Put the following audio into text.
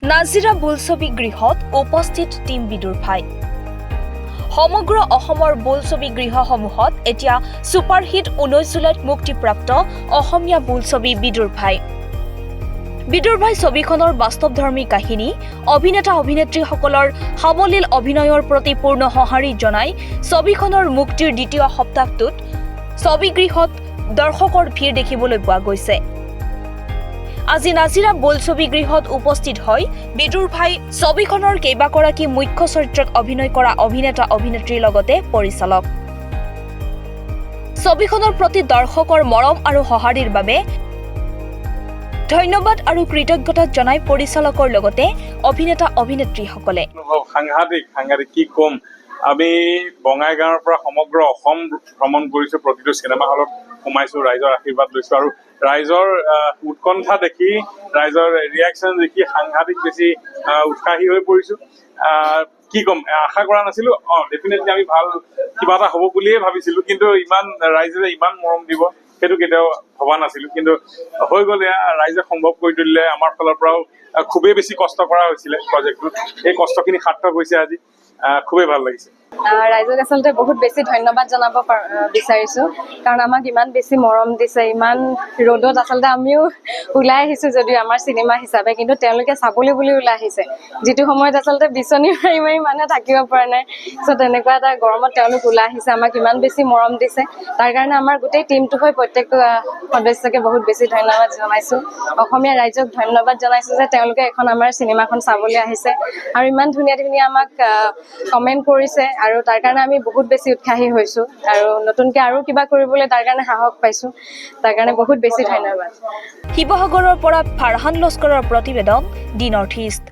নাজিৰা বোলছবি গৃহত উপস্থিত টিম বিদুৰ ভাই। সমগ্ৰ অসমৰ বোলছবি গৃহসমূহত এতিয়া ছুপাৰহিট 19 জুলাইত মুক্তিপ্ৰাপ্ত অসমীয়া বোলছবি বিদুৰ ভাই। বিদুৰ ভাই ছবিখনৰ বাস্তৱধৰ্মী কাহিনী, অভিনেতা অভিনেত্ৰীসকলৰ সাৱলীল অভিনয়ৰ প্ৰতি পূৰ্ণ সঁহাৰি জনাই ছবিখনৰ মুক্তিৰ দ্বিতীয় সপ্তাহটোত ছবিগৃহত দৰ্শকৰ ভিৰ দেখিবলৈ পোৱা গৈছে। আজি নাজিৰা বোলছবি গৃহত উপস্থিত হৈ বিদুৰ ভাই ছবিখনৰ কেইবাগৰাকী মুখ্য চৰিত্ৰত অভিনয় কৰা অভিনেতা অভিনেত্ৰীৰ লগতে পৰিচালক। ছবিখনৰ প্ৰতি দৰ্শকৰ মৰম আৰু সঁহাৰিৰ বাবে ধন্যবাদ আৰু কৃতজ্ঞতা জনাই পৰিচালকৰ লগতে অভিনেতা অভিনেত্ৰীসকলে। সাংঘাতিক কি কম, আমি বঙাইগাঁৱৰ পৰা সমগ্ৰ অসম ভ্ৰমণ কৰিছো, প্ৰতিটো চিনেমা হলত সোমাইছো, ৰাইজৰ আশীৰ্বাদ লৈছো আৰু ৰাইজৰ উৎকণ্ঠা দেখি, ৰাইজৰ ৰিয়েকশ্যন দেখি সাংঘাতিক বেছি উৎসাহী হৈ পৰিছো। কি ক'ম, আশা কৰা নাছিলো। ডেফিনেটলি আমি ভাল কিবা এটা হ'ব বুলিয়ে ভাবিছিলো, কিন্তু ইমান ৰাইজে ইমান মৰম দিব সেইটো কেতিয়াও ভবা নাছিলো, কিন্তু হৈ গ'ল। ৰাইজে সম্ভৱ কৰি তুলিলে। আমাৰ ফালৰ পৰাও খুবেই বেছি কষ্ট কৰা হৈছিলে প্ৰজেক্টটোত, এই কষ্টখিনি সাৰ্থক হৈছে আজি। খুবেই ভাল লাগিছে। ৰাইজক আচলতে বহুত বেছি ধন্যবাদ জনাব বিচাৰিছো, কাৰণ আমাক ইমান বেছি মৰম দিছে। ইমান ৰ'দত আচলতে আমিও ওলাই আহিছো যদিও আমাৰ চিনেমা হিচাপে, কিন্তু তেওঁলোকে চাবলৈ বুলি ওলাই আহিছে, যিটো সময়ত আচলতে বিচনী মাৰি মাৰি মানুহে থাকিব পৰা নাই। চ' তেনেকুৱা এটা গৰমত তেওঁলোক ওলাই আহিছে, আমাক ইমান বেছি মৰম দিছে। তাৰ কাৰণে আমাৰ গোটেই টিমটো হৈ প্ৰত্যেকটো সদস্যকে বহুত বেছি ধন্যবাদ জনাইছো। অসমীয়া ৰাইজক ধন্যবাদ জনাইছো যে তেওঁলোকে এখন আমাৰ চিনেমাখন চাবলৈ আহিছে আৰু ইমান ধুনীয়া ধুনীয়া আমাক কমেণ্ট কৰিছে, আৰু তাৰ কাৰণে আমি বহুত বেছি উৎসাহী হৈছো আৰু নতুনকৈ আৰু কিবা কৰিবলৈ তাৰ কাৰণে সাহস পাইছো। তাৰ কাৰণে বহুত বেছি ধন্যবাদ। শিৱসাগৰৰ পৰা ফাৰহান লস্কৰৰ প্ৰতিবেদন, দি নৰ্থ ইষ্ট।